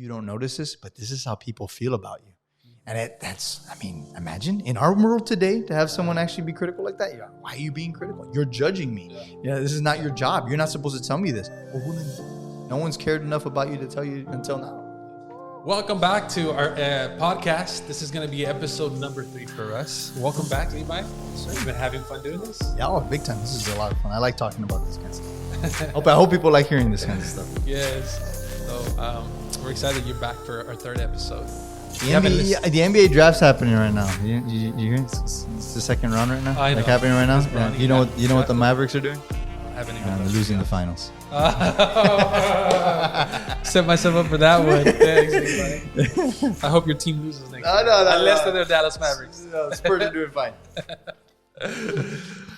you don't notice this, but this is how people feel about you. And imagine in our world today to have someone actually be critical like that. You're like, why are you being critical? You're judging me. Yeah, this is not your job. You're not supposed to tell me this. Well, no one's cared enough about you to tell you until now. Welcome back to our podcast. This is going to be episode number 3 for us. Welcome back, Levi. You've been having fun doing this? Yeah, big time. This is a lot of fun. I like talking about this kind of stuff. I hope people like hearing this kind of stuff. Yes. So we're excited you're back for our 3rd episode. The NBA draft's happening right now. You hear it? It's the second round right now. I know. Like happening right now. Yeah. You know what the Mavericks are doing? I haven't even. They're losing the finals. Set myself up for that one. Thanks. I hope your team loses next year. Unless they're Dallas Mavericks. No, Spurs are doing fine.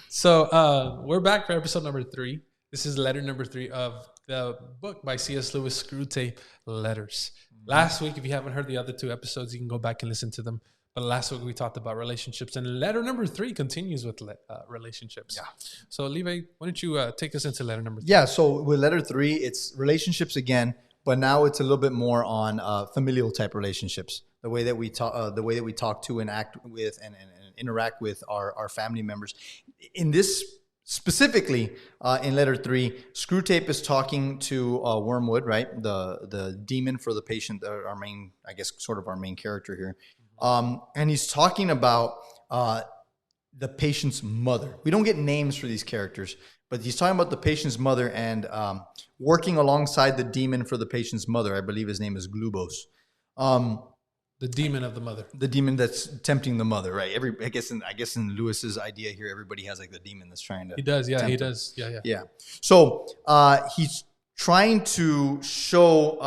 So we're back for episode number 3. This is letter number 3 of the book by C.S. Lewis, Screwtape Letters. Last week, if you haven't heard the other 2 episodes, you can go back and listen to them. But last week we talked about relationships, and letter number 3 continues with relationships. Yeah. So Levi, why don't you take us into letter number 3? Yeah. So with letter 3, it's relationships again, but now it's a little bit more on familial type relationships. The way that we talk to and act with and interact with our family members. In this specifically, in letter 3, Screwtape is talking to Wormwood, right? The demon for the patient, our main character here. And he's talking about the patient's mother. We don't get names for these characters, but he's talking about the patient's mother and working alongside the demon for the patient's mother. I believe his name is Glubos. The demon of the mother. The demon that's tempting the mother, right? I guess in Lewis's idea here, everybody has like the demon that's trying to. He does, yeah. He does, yeah. Yeah. So he's trying to show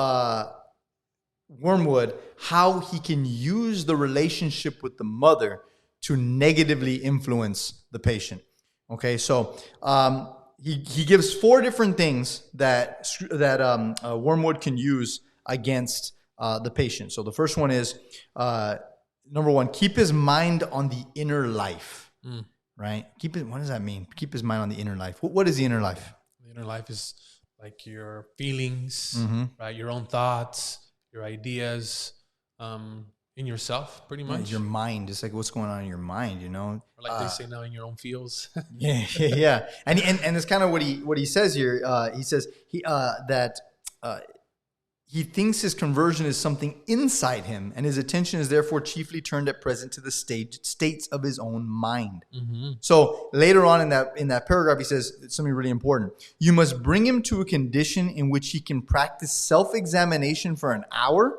Wormwood how he can use the relationship with the mother to negatively influence the patient. Okay, so he gives 4 different things that Wormwood can use against the patient. So the first one is number 1, keep his mind on the inner life. Right? What does that mean? Keep his mind on the inner life. What is the inner life? The inner life is like your feelings, right? Your own thoughts, your ideas, in yourself, pretty much. Yeah, your mind. It's like what's going on in your mind, you know? Or like they say now, in your own feels. Yeah. And it's kind of what he says here. He says that he thinks his conversion is something inside him, and his attention is therefore chiefly turned at present to the states of his own mind. So later on in that paragraph, he says something really important. You must bring him to a condition in which he can practice self-examination for an hour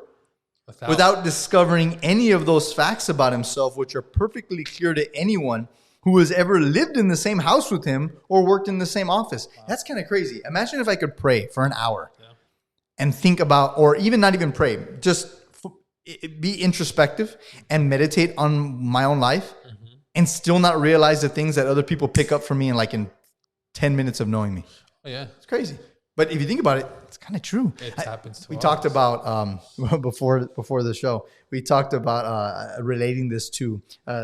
without discovering any of those facts about himself, which are perfectly clear to anyone who has ever lived in the same house with him or worked in the same office. Wow. That's kind of crazy. Imagine if I could pray for an hour. And think about, or even not even pray, just be introspective and meditate on my own life and still not realize the things that other people pick up from me in 10 minutes of knowing me. Oh, yeah. It's crazy. But if you think about it, it's kind of true. It happens to us. We talked about, before the show, we talked about relating this to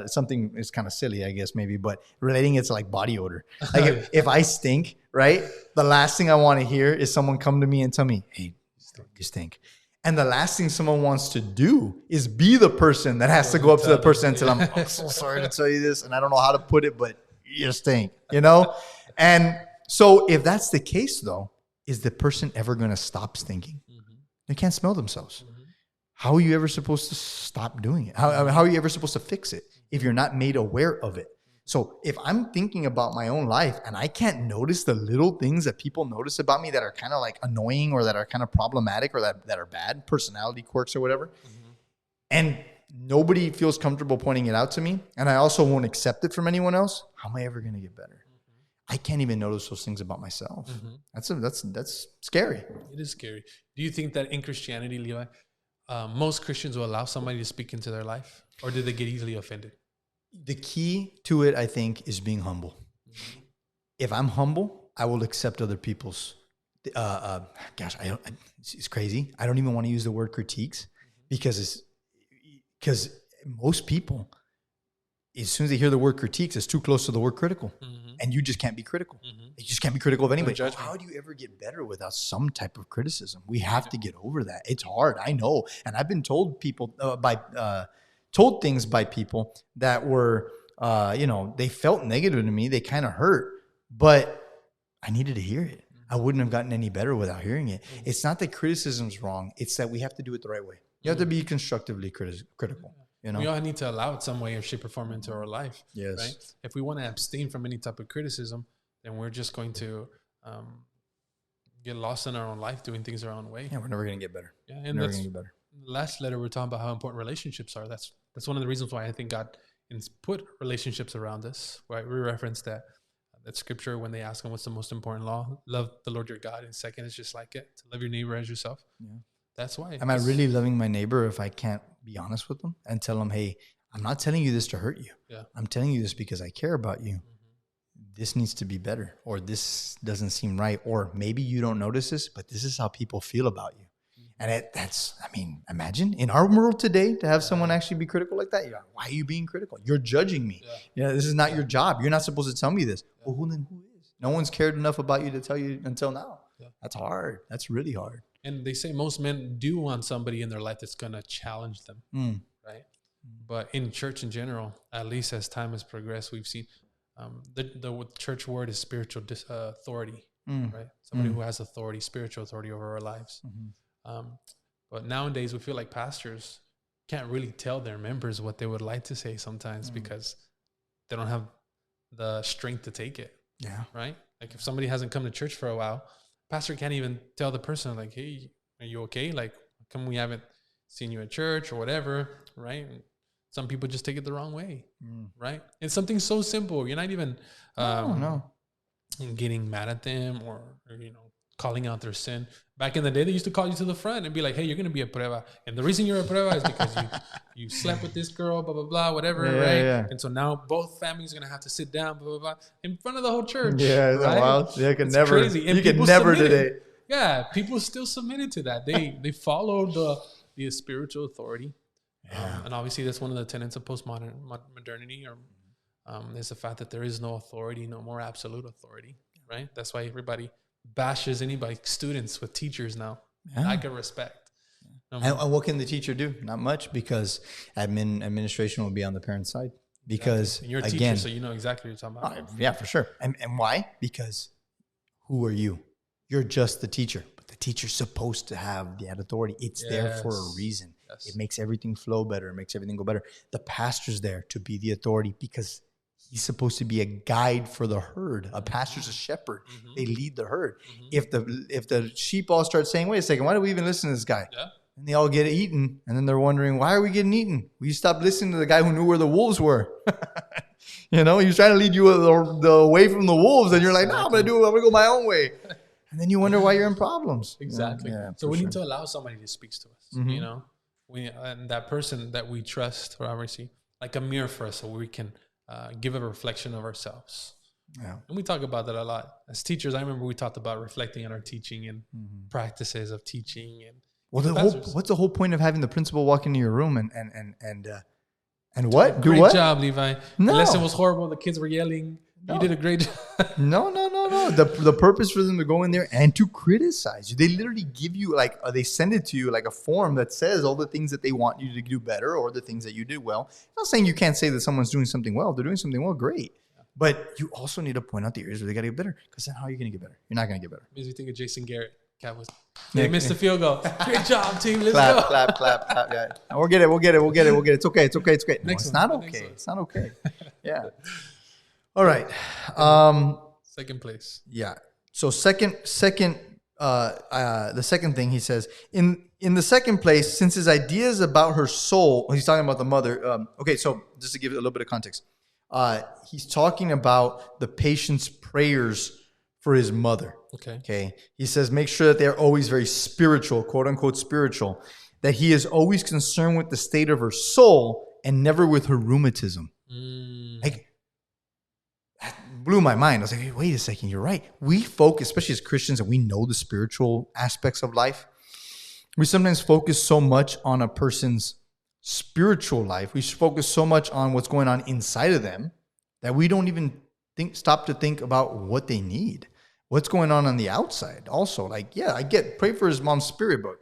something is kind of silly, I guess, maybe, but relating it to like body odor. Like if I stink, right? The last thing I want to hear is someone come to me and tell me, hey, you stink. And the last thing someone wants to do is be the person that has to go up to the person and tell them, I'm so sorry to tell you this, and I don't know how to put it, but you stink, you know? And so if that's the case, though, is the person ever going to stop stinking? They can't smell themselves. How are you ever supposed to stop doing it? How are you ever supposed to fix it if you're not made aware of it? So if I'm thinking about my own life and I can't notice the little things that people notice about me that are kind of like annoying or that are kind of problematic or that are bad, personality quirks or whatever, and nobody feels comfortable pointing it out to me, and I also won't accept it from anyone else, how am I ever going to get better? I can't even notice those things about myself. That's scary. It is scary. Do you think that in Christianity, Levi, most Christians will allow somebody to speak into their life, or do they get easily offended? The key to it, I think, is being humble. If I'm humble, I will accept other people's. It's crazy. I don't even want to use the word critiques because most people as soon as they hear the word critiques, it's too close to the word critical. And you just can't be critical. You just can't be critical of anybody. How do you ever get better without some type of criticism? We have to get over that. It's hard. I know. And I've been told told things by people that were, they felt negative to me. They kind of hurt, but I needed to hear it. I wouldn't have gotten any better without hearing it. It's not that criticism's wrong. It's that we have to do it the right way. You have to be constructively critical. We all need to allow it some way or shape or form into our life. Yes. Right? If we want to abstain from any type of criticism, then we're just going to get lost in our own life doing things our own way. Yeah, we're never going to get better. Yeah, and never going to get better. Last letter, we're talking about how important relationships are. That's one of the reasons why I think God put relationships around us. Right? We referenced that scripture when they ask him what's the most important law. Love the Lord your God. And second is just like it, to love your neighbor as yourself. Yeah. That's why. Am I really loving my neighbor if I can't be honest with them and tell them, hey, I'm not telling you this to hurt you. Yeah. I'm telling you this because I care about you. This needs to be better, or this doesn't seem right, or maybe you don't notice this, but this is how people feel about you. And imagine in our world today to have someone actually be critical like that. You're like, why are you being critical? You're judging me. Yeah, this is not your job. You're not supposed to tell me this. Well, who is? No one's cared enough about you to tell you until now. Yeah. That's hard. That's really hard. And they say most men do want somebody in their life that's going to challenge them, right? But in church in general, at least as time has progressed, we've seen the church word is spiritual authority, right? Somebody who has authority, spiritual authority over our lives. But nowadays, we feel like pastors can't really tell their members what they would like to say sometimes because they don't have the strength to take it. Yeah. Right? Like if somebody hasn't come to church for a while, pastor can't even tell the person like, hey, are you okay? Like, how come we haven't seen you at church or whatever, right? And some people just take it the wrong way, right? It's something so simple. You're not even getting mad at them or calling out their sin. Back in the day, they used to call you to the front and be like, hey, you're going to be a prueba. And the reason you're a prueba is because you slept with this girl, blah, blah, blah, whatever, right? Yeah. And so now both families are going to have to sit down, blah, blah, blah, in front of the whole church. Yeah, isn't that wild? Yeah, crazy. And you can never today. Yeah, people still submitted to that. They followed the spiritual authority. Yeah. And obviously, that's one of the tenets of postmodern modernity, is the fact that there is no authority, no more absolute authority, right? That's why everybody bashes anybody, students with teachers now. I can respect. And what can the teacher do? Not much, because administration will be on the parent's side. Because and you're a teacher, so you know exactly what you're talking about. Yeah, for sure. And why? Because who are you? You're just the teacher. But the teacher's supposed to have that authority. It's there for a reason. Yes. It makes everything flow better. It makes everything go better. The pastor's there to be the authority because he's supposed to be a guide for the herd. A pastor's a shepherd. They lead the herd. If the sheep all start saying, wait a second, why do we even listen to this guy? Yeah. And they all get eaten. And then they're wondering, why are we getting eaten? Well, you stopped listening to the guy who knew where the wolves were. He was trying to lead you away from the wolves. And you're like, no, I'm going to go my own way. And then you wonder why you're in problems. Exactly. Yeah, so we need to allow somebody to speak to us, and that person that we trust, or obviously like a mirror for us, so we can give a reflection of ourselves. Yeah. And we talk about that a lot. As teachers, I remember we talked about reflecting on our teaching and practices of teaching. And what's the whole point of having the principal walk into your room and what? Do great what? Job, Levi. No. The lesson was horrible. The kids were yelling. No. You did a great job. No. The purpose for them to go in there and to criticize you. They literally give you they send it to you like a form that says all the things that they want you to do better or the things that you did well. I'm not saying you can't say that someone's doing something well. If they're doing something well, great. Yeah. But you also need to point out the areas where they got to get better, because then how are you going to get better? You're not going to get better. Makes me think of Jason Garrett. They missed the field goal. Great job, team. Let's go. Clap. Yeah. We'll get it. It's okay. No, it's not okay. It's not okay. Yeah. All right. Second place. Yeah. So the second thing he says, in the second place, since his ideas about her soul, he's talking about the mother. Okay. So just to give it a little bit of context, he's talking about the patient's prayers for his mother. Okay. He says, make sure that they're always very spiritual, quote unquote spiritual, that he is always concerned with the state of her soul and never with her rheumatism. Like, that blew my mind. I was like, hey, wait a second, you're right. We focus, especially as Christians, and we know the spiritual aspects of life. We sometimes focus so much on a person's spiritual life, we focus so much on what's going on inside of them that we don't even stop to think about what they need, what's going on the outside. Also, like, yeah, I get pray for his mom's spirit, but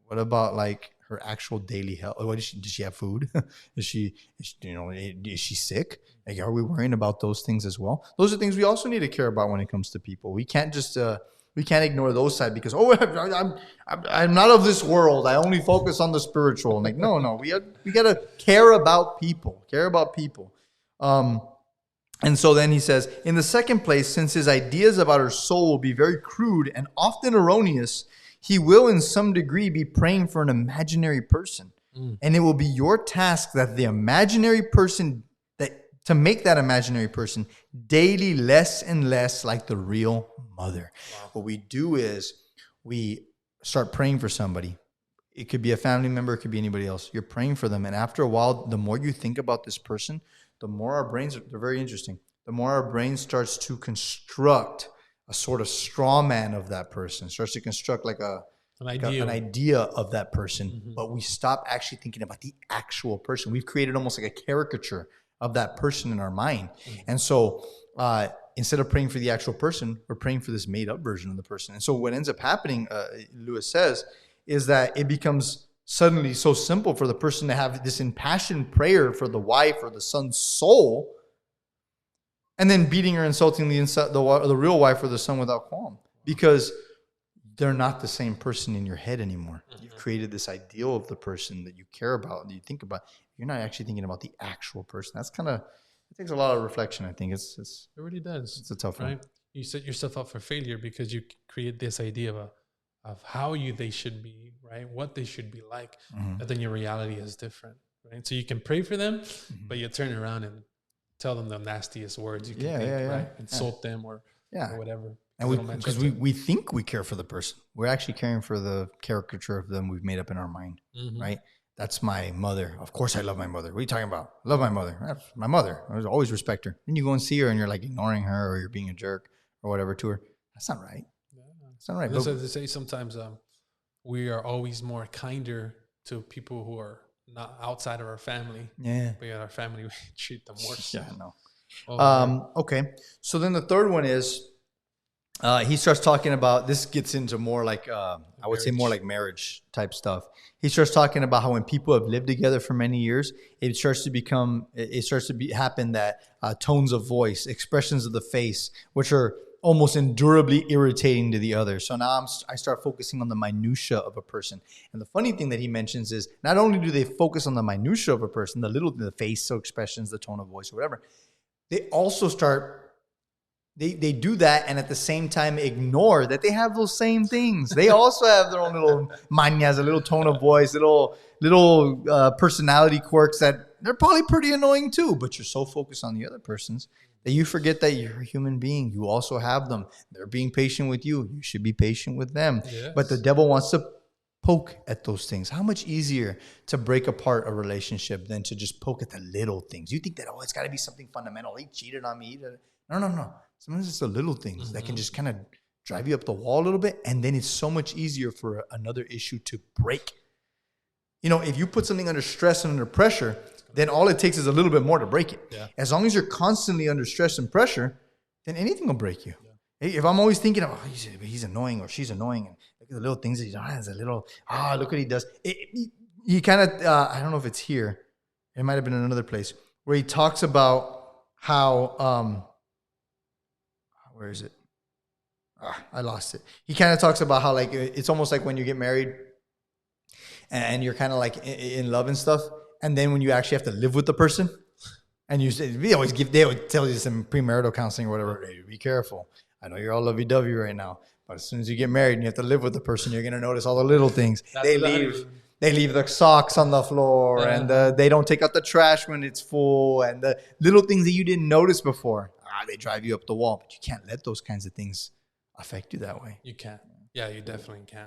what about like her actual daily health? What does she have food? Is she sick? Like, are we worrying about those things as well? Those are things we also need to care about when it comes to people. We can't just we can't ignore those sides because I'm not of this world. I only focus on the spiritual. Like, no, we gotta care about people. And so then he says, in the second place, since his ideas about her soul will be very crude and often erroneous, he will in some degree be praying for an imaginary person. And it will be your task that the imaginary person, to make that imaginary person daily less and less like the real mother. Wow. What we do is we start praying for somebody. It could be a family member, it could be anybody else. You're praying for them. And after a while, the more you think about this person, the more our brains, they're very interesting, the more our brain starts to construct a sort of straw man of that person, starts to construct like an idea of that person, but we stop actually thinking about the actual person. We've created almost like a caricature of that person in our mind. And so instead of praying for the actual person, we're praying for this made up version of the person. And so what ends up happening, Lewis says, is that it becomes suddenly so simple for the person to have this impassioned prayer for the wife or the son's soul, and then beating or insulting the real wife or the son without qualm, because they're not the same person in your head anymore. You've created this ideal of the person that you care about, that you think about. You're not actually thinking about the actual person. That's it takes a lot of reflection. I think it really does. It's a tough one. You set yourself up for failure because you create this idea of how they should be, right? What they should be like. But then your reality is different, right? So you can pray for them, but you turn around and tell them the nastiest words you can think, right? Insult them or whatever. And because we think we care for the person. We're actually caring for the caricature of them we've made up in our mind, right? That's my mother. Of course I love my mother. What are you talking about? I love my mother. That's my mother. I always respect her. Then you go and see her and you're like ignoring her, or you're being a jerk or whatever to her. That's not right. That's not right. That's what they say sometimes. We are always more kinder to people who are not outside of our family. Yeah. But in our family, we treat them worse. Yeah, I know. Okay. So then the third one is, he starts talking about, this gets into more like, I would say more like marriage type stuff. He starts talking about how when people have lived together for many years, it starts to happen that tones of voice, expressions of the face, which are almost endurably irritating to the other. So now I start focusing on the minutia of a person. And the funny thing that he mentions is not only do they focus on the minutia of a person, the face expressions, the tone of voice, or whatever, they also start... They do that and at the same time ignore that they have those same things. They also have their own little mañas, a little tone of voice, little personality quirks that they're probably pretty annoying too. But you're so focused on the other person's that you forget that you're a human being. You also have them. They're being patient with you. You should be patient with them. Yes. But the devil wants to poke at those things. How much easier to break apart a relationship than to just poke at the little things? You think that, it's got to be something fundamental. He cheated on me. No. Sometimes it's the little things that can just kind of drive you up the wall a little bit. And then it's so much easier for another issue to break. If you put something under stress and under pressure, then all it takes is a little bit more to break it. Yeah. As long as you're constantly under stress and pressure, then anything will break you. Yeah. If I'm always thinking, he's annoying or she's annoying, and look at the little things that he does, look what he does. He kind of, I don't know if it's here. It might have been in another place where he talks about how, where is it? I lost it. He kind of talks about how like it's almost like when you get married and you're kind of like in love and stuff, and then when you actually have to live with the person, and they always tell you some premarital counseling or whatever. Hey, be careful. I know you're all lovey-dovey right now, but as soon as you get married and you have to live with the person, you're gonna notice all the little things. They leave the socks on the floor, and they don't take out the trash when it's full, and the little things that you didn't notice before. They drive you up the wall, but you can't let those kinds of things affect you that way. You can't. Yeah, you definitely can.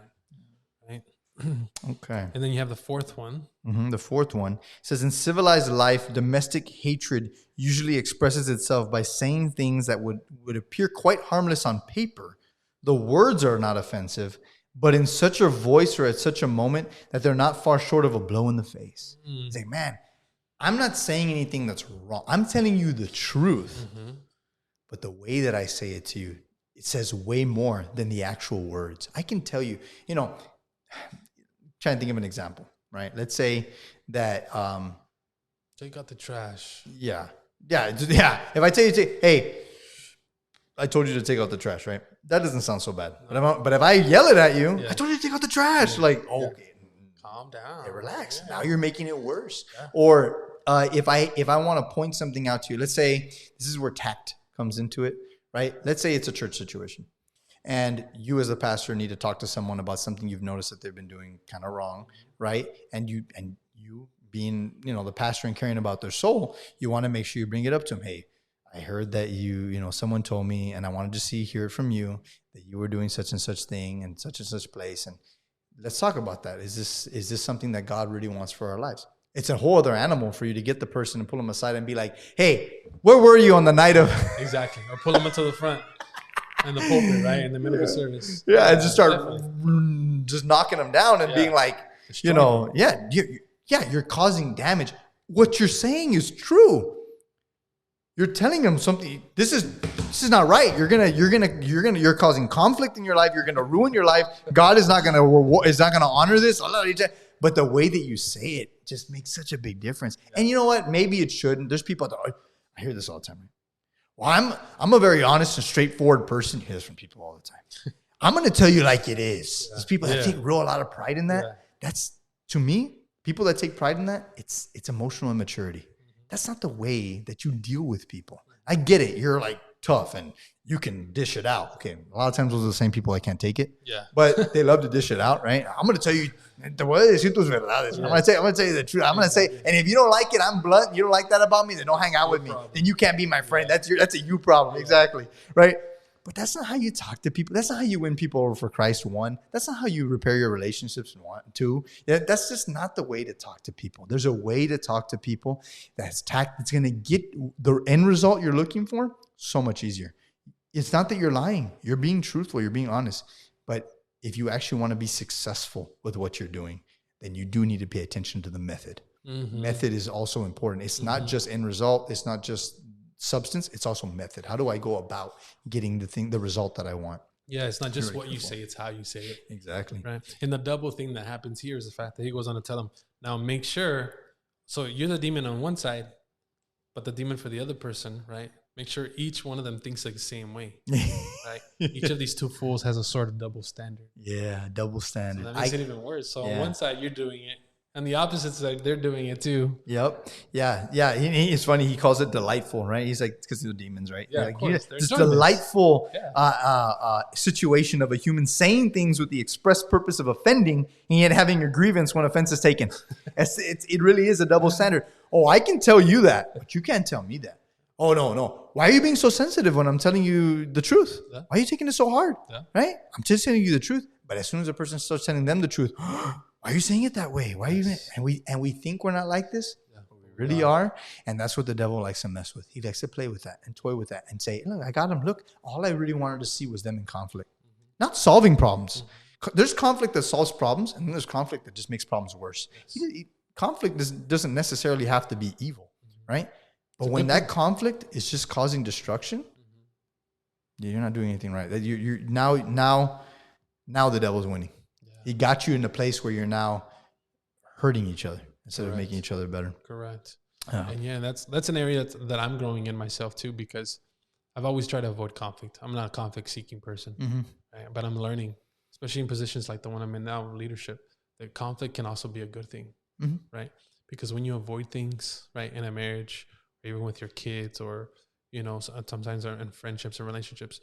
Right? Okay. And then you have the fourth one. The fourth one says, in civilized life, domestic hatred usually expresses itself by saying things that would appear quite harmless on paper. The words are not offensive, but in such a voice or at such a moment that they're not far short of a blow in the face. It's like, man, I'm not saying anything that's wrong. I'm telling you the truth. But the way that I say it to you, it says way more than the actual words. I can tell you, trying to think of an example, right? Let's say that take out the trash. Yeah. If I tell you, hey, I told you to take out the trash, right? That doesn't sound so bad. But if I yell it at you, I told you to take out the trash. Like, okay, calm down. Hey, relax. Now you're making it worse. Or if I want to point something out to you, let's say this is where tact comes into it, right? Let's say it's a church situation, and you as a pastor need to talk to someone about something you've noticed that they've been doing kind of wrong, right? And you being, the pastor and caring about their soul, you want to make sure you bring it up to them. Hey, I heard that someone told me, and I wanted to hear it from you, that you were doing such and such thing in such and such place. And let's talk about that. Is this something that God really wants for our lives? It's a whole other animal for you to get the person and pull them aside and be like, hey, where were you on the night of? Exactly. Or pull them into the front in the pulpit, right? In the middle of the service. Yeah, and just start just knocking them down and being like, you're causing damage. What you're saying is true. You're telling them something. This is not right. You're causing conflict in your life. You're gonna ruin your life. God is not gonna honor this. But the way that you say it just makes such a big difference. And you know what? Maybe it shouldn't. There's people that I hear this all the time. Right? Well, I'm a very honest and straightforward person. I hear this from people all the time. I'm gonna tell you like it is. There's people that take a lot of pride in that. Yeah. That's, to me, people that take pride in that, it's emotional immaturity. That's not the way that you deal with people. I get it. You're like tough and you can dish it out. Okay. A lot of times those are the same people that can't take it. Yeah. But they love to dish it out, right? I'm going to tell you, I'm going to tell you the truth. I'm going to say, and if you don't like it, I'm blunt. You don't like that about me, then don't hang out with me. Then you can't be my friend. That's a you problem. Yeah. Exactly. Right. But that's not how you talk to people. That's not how you win people over for Christ, one. That's not how you repair your relationships, one, two. That's just not the way to talk to people. There's a way to talk to people that's going to get the end result you're looking for so much easier. It's not that you're lying. You're being truthful. You're being honest. But if you actually want to be successful with what you're doing, then you do need to pay attention to the method. Mm-hmm. Method is also important. It's not just end result. It's not just substance, it's also method. How do I go about getting the result that I want? Yeah, it's not just what you say, it's how you say it. Exactly. Right. And the double thing that happens here is the fact that he goes on to tell him, now make sure, so you're the demon on one side, but the demon for the other person, right? Make sure each one of them thinks like the same way. Right? Each of these two fools has a sort of double standard. Yeah, double standard. So that makes it even worse. So on one side, you're doing it. And the opposite side, they're doing it too. Yep. Yeah. It's funny. He calls it delightful, right? He's like, because they're demons, right? Yeah, of course. This delightful situation of a human saying things with the express purpose of offending and yet having a grievance when offense is taken. It really is a double standard. Oh, I can tell you that, but you can't tell me that. Oh, no. Why are you being so sensitive when I'm telling you the truth? Yeah. Why are you taking it so hard? Yeah. Right? I'm just telling you the truth. But as soon as a person starts telling them the truth, why are you saying it that way? Why are you? And we think we're not like this. Yeah. But we really are. And that's what the devil likes to mess with. He likes to play with that and toy with that and say, look, I got him. Look, all I really wanted to see was them in conflict, not solving problems. There's conflict that solves problems, and then there's conflict that just makes problems worse. Yes. Conflict doesn't necessarily have to be evil, right? But when that conflict is just causing destruction, you're not doing anything right. You're now the devil's winning. Yeah. He got you in a place where you're now hurting each other instead of making each other better. Correct. And that's an area that I'm growing in myself too, because I've always tried to avoid conflict. I'm not a conflict seeking person, right? But I'm learning, especially in positions like the one I'm in now, leadership, that conflict can also be a good thing, right? Because when you avoid things, right, in a marriage, or even with your kids, or, sometimes in friendships and relationships,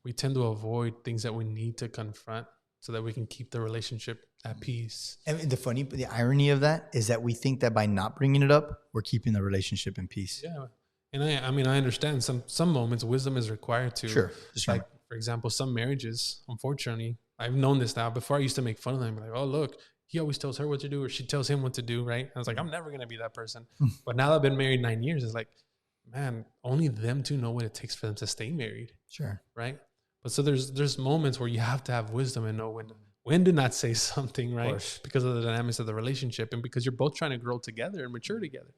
we tend to avoid things that we need to confront so that we can keep the relationship at peace. And the irony of that is that we think that by not bringing it up, we're keeping the relationship in peace. Yeah. And I understand some moments wisdom is required to. Sure. Like, for example, some marriages, unfortunately, I've known this now. Before I used to make fun of them, like, oh, look, he always tells her what to do, or she tells him what to do, right? I was like, I'm never going to be that person. But now that I've been married 9 years, it's like, man, only them two know what it takes for them to stay married. Sure. Right? But so there's moments where you have to have wisdom and know when to not say something, right? Because of the dynamics of the relationship and because you're both trying to grow together and mature together,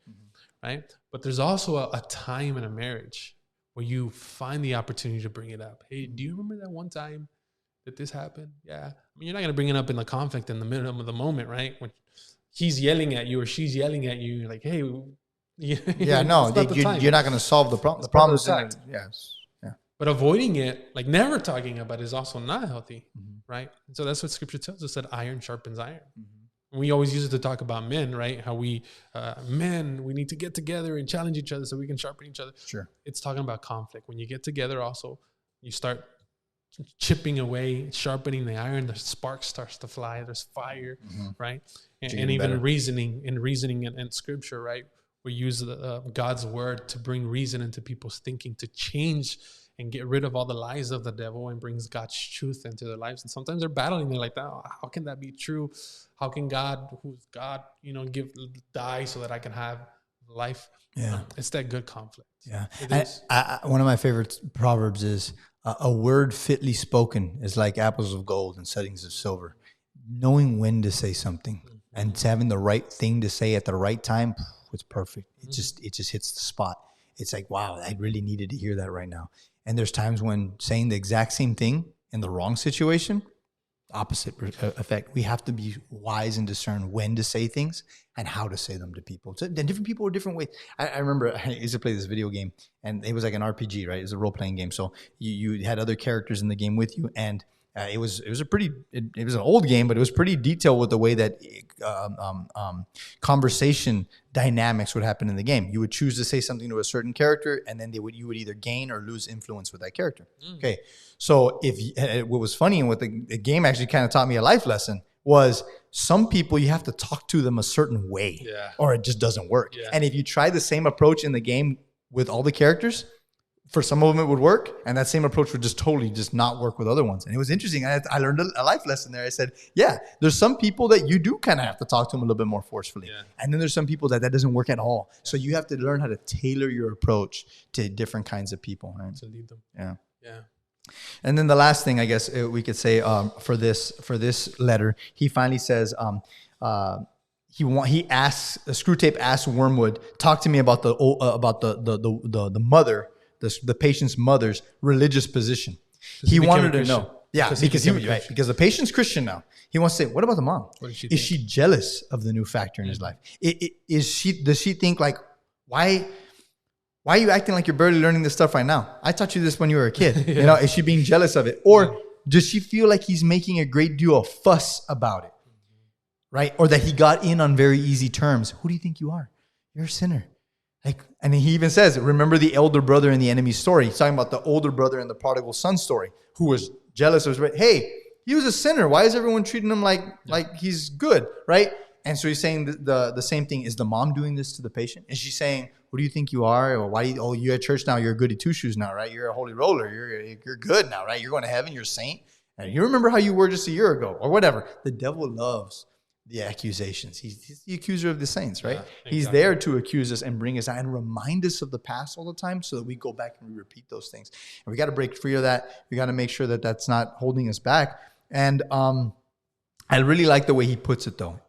right? But there's also a time in a marriage where you find the opportunity to bring it up. Hey, do you remember that one time that this happened? Yeah. I mean, you're not going to bring it up in the conflict in the middle of the moment, right? When he's yelling at you or she's yelling at you, like, hey, you're not going to solve the problem. The problem is, yes. Yeah. But avoiding it, like never talking about it, is also not healthy, right? And so that's what Scripture tells us, that iron sharpens iron. We always use it to talk about men, right? How we need to get together and challenge each other so we can sharpen each other. Sure. It's talking about conflict. When you get together also, you start chipping away, sharpening the iron, the spark starts to fly, there's fire, right? And even reasoning and Scripture, right? We use God's word to bring reason into people's thinking, to change and get rid of all the lies of the devil and brings God's truth into their lives. And sometimes they're battling. They're like, oh, how can that be true? How can God, who's God, die so that I can have life? Yeah. It's that good conflict. Yeah. One of my favorite proverbs is, a word fitly spoken is like apples of gold and settings of silver. Knowing when to say something and having the right thing to say at the right time, it's perfect. It just hits the spot. It's like, wow, I really needed to hear that right now. And there's times when saying the exact same thing in the wrong situation, opposite effect. We have to be wise and discern when to say things and how to say them to people. So, and different people are different ways. I remember I used to play this video game, and it was like an RPG, right? It was a role-playing game. So you had other characters in the game with you, and it was an old game, but it was pretty detailed with the way that conversation dynamics would happen in the game. You would choose to say something to a certain character, and then you would either gain or lose influence with that character. Okay, so what was funny and what the game actually kind of taught me a life lesson was, some people you have to talk to them a certain way, or it just doesn't work. Yeah. And if you try the same approach in the game with all the characters, for some of them it would work, and that same approach would just totally just not work with other ones. And it was interesting. I learned a life lesson there. I said, yeah, there's some people that you do kind of have to talk to them a little bit more forcefully. Yeah. And then there's some people that doesn't work at all. Yeah. So you have to learn how to tailor your approach to different kinds of people. Right? To lead them. Yeah. Yeah. And then the last thing I guess we could say for this letter, he finally says, Screwtape asks Wormwood, talk to me about the mother, the patient's mother's religious position. He wanted to know. Yeah, because the patient's Christian now. He wants to say, what about the mom? Is she jealous of the new factor in his life? Does she think like, why are you acting like you're barely learning this stuff right now? I taught you this when you were a kid. Yeah. Is she being jealous of it? Or does she feel like he's making a great deal of fuss about it? Right? Or that he got in on very easy terms. Who do you think you are? You're a sinner. And he even says, remember the elder brother in the enemy's story. He's talking about the older brother in the prodigal son story, who was jealous of his, hey, he was a sinner. Why is everyone treating him like he's good, right? And so he's saying the same thing. Is the mom doing this to the patient? Is she saying, who do you think you are? Or you at church now, you're a goody two-shoes now, right? You're a holy roller. You're good now, right? You're going to heaven, you're a saint. And you remember how you were just a year ago or whatever. The devil loves the accusations. He's the accuser of the saints, right? Yeah, exactly. He's there to accuse us and bring us out and remind us of the past all the time so that we go back and we repeat those things. And we got to break free of that. We got to make sure that that's not holding us back. And I really like the way he puts it, though.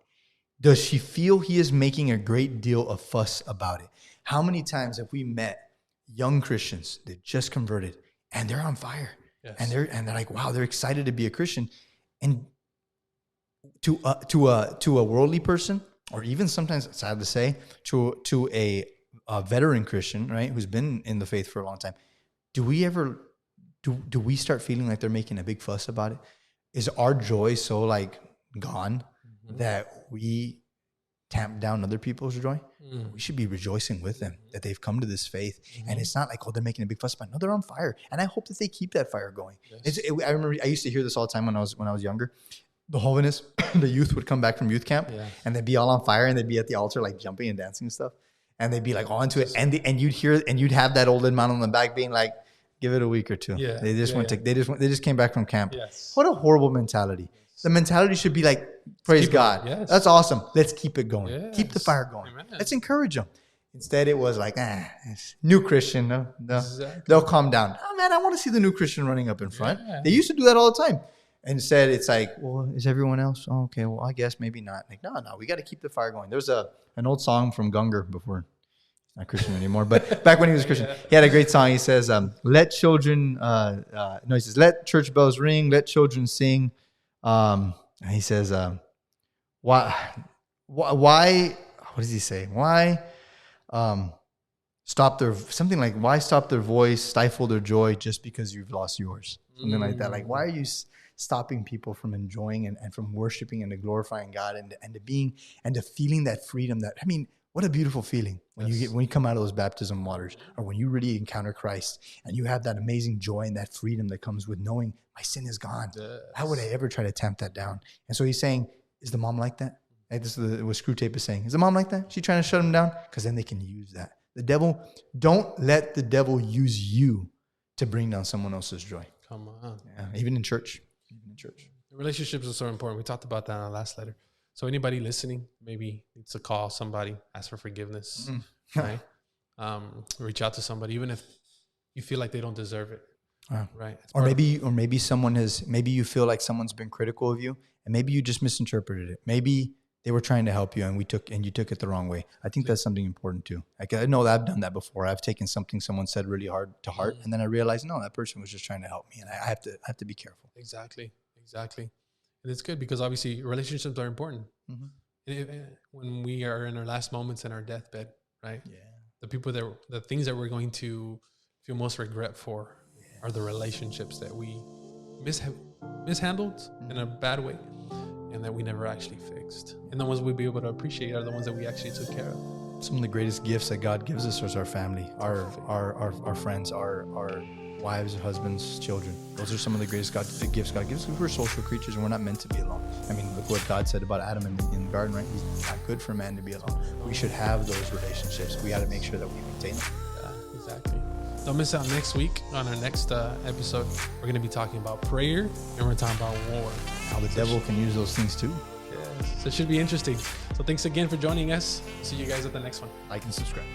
Does she feel he is making a great deal of fuss about it? How many times have we met young Christians that just converted and they're on fire? Yes. And they're like, wow, they're excited to be a Christian. And to a worldly person, or even sometimes, sad to say, to a veteran Christian, right, who's been in the faith for a long time, do we start feeling like they're making a big fuss about it? Is our joy so gone that we tamp down other people's joy? We should be rejoicing with them that they've come to this faith. And it's not like, they're making a big fuss about it. No, they're on fire. And I hope that they keep that fire going. Yes. I remember I used to hear this all the time when I was younger. The holiness, the youth would come back from youth camp and they'd be all on fire and they'd be at the altar jumping and dancing and stuff. And they'd be all into it. And you'd have that old man on the back being like, give it a week or two. Yeah. They just came back from camp. Yes. What a horrible mentality. The mentality should be praise God. Yes. That's awesome. Let's keep it going. Yes. Keep the fire going. Amen. Let's encourage them. Instead, it was new Christian. No. Exactly. They'll calm down. Oh, man, I want to see the new Christian running up in front. Yeah. They used to do that all the time. Instead, it's like, well, is everyone else? Oh, okay, well, I guess maybe not. Like, no, we got to keep the fire going. There's an old song from Gunger before. He's not Christian anymore, but back when he was Christian, he had a great song. He says, let children, he says, let church bells ring, let children sing. And he says, why, what does he say? Why stop their voice, stifle their joy just because you've lost yours? Something like that. Like, why are you stopping people from enjoying and from worshiping and to glorifying God and to feeling that freedom what a beautiful feeling when you come out of those baptism waters, or when you really encounter Christ and you have that amazing joy and that freedom that comes with knowing my sin is gone. Yes. How would I ever try to tamp that down? And so he's saying, is the mom like that? Like this is what Screwtape is saying. Is the mom like that? She trying to shut him down? Because then they can use that. The devil, don't let the devil use you to bring down someone else's joy. Come on. Yeah, even in church. Relationships are so important. We talked about that in our last letter. So anybody listening maybe needs to call somebody, ask for forgiveness, right? Reach out to somebody, even if you feel like they don't deserve it, right? Or maybe maybe you feel like someone's been critical of you, and maybe you just misinterpreted it. Maybe they were trying to help you, and you took it the wrong way. I think that's something important too. Like, I know that I've done that before. I've taken something someone said really hard to heart, and then I realized, no, that person was just trying to help me, and I have to be careful. Exactly. And it's good because obviously relationships are important. When we are in our last moments in our deathbed, right? Yeah. The things that we're going to feel most regret for are the relationships that we mishandled in a bad way, and that we never actually fixed. And the ones we'll be able to appreciate are the ones that we actually took care of. Some of the greatest gifts that God gives us is our family, our friends, our wives, husbands, children. Those are some of the greatest gifts God gives. We're social creatures and we're not meant to be alone. I mean, look what God said about Adam in the garden, right? He's not good for man to be alone. We should have those relationships. We got to make sure that we maintain them. Yeah, exactly. Don't miss out next week on our next episode. We're going to be talking about prayer, and we're talking about war. How the devil can use those things too. Yeah, so it should be interesting. So thanks again for joining us. See you guys at the next one. Like and subscribe.